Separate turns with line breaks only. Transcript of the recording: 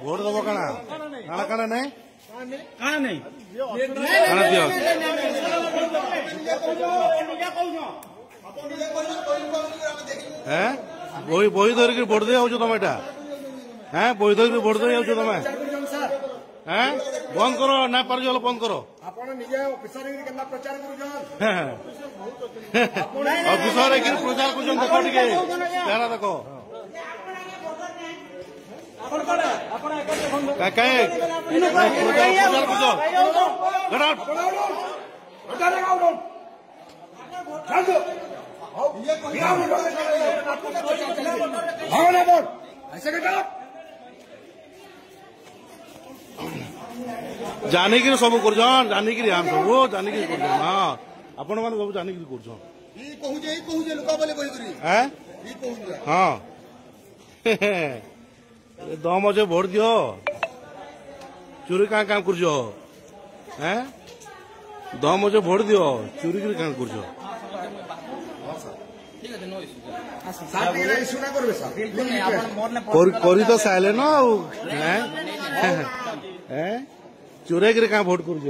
vote ଦବ କାଣା କାଣା କାଣା ନାଇଁ କାଣା ନାଇଁ କାଣା ଦିଅ ବହି ବହି ଧରିକି ଭୋଟ ଦେଇ ଯାଉଛ ତମେ ଏଇଟା ବହି ଧରିକି ଭୋଟ ଦେଇ ଯାଉଛ ତମେ ବନ୍ଦ କର ନା ପାରୁଛ ହେଲେ ବନ୍ଦ କର ଅଫିସର ହେଇକି ପ୍ରଚାର କରୁଛନ୍ତି ଦେଖ ଟିକେ ଚେହେରା ଦେଖ ଜାନିକିରି ସବୁ କରୁଛନ୍ ଜାନିକିରି ଆମେ ସବୁ ଜାନିକିରି କରୁଛନ୍ ହଁ ଆପଣ ମାନେ ସବୁ ଜାନିକିରି କରୁଛନ୍ ହଁ ଦମ ଅଛେ ଭୋଟ ଦିଅ ଚୋରି କାଁ କାମ କରୁଛ ଦମ ଅଛେ ଭୋଟ ଦିଅ ଚୋରି କରି କାଁ କରୁଛ କରି ତ ସାଇଲେ ନା ଆଉ ଚୋରେଇକିରି କାଁ ଭୋଟ କରୁଛ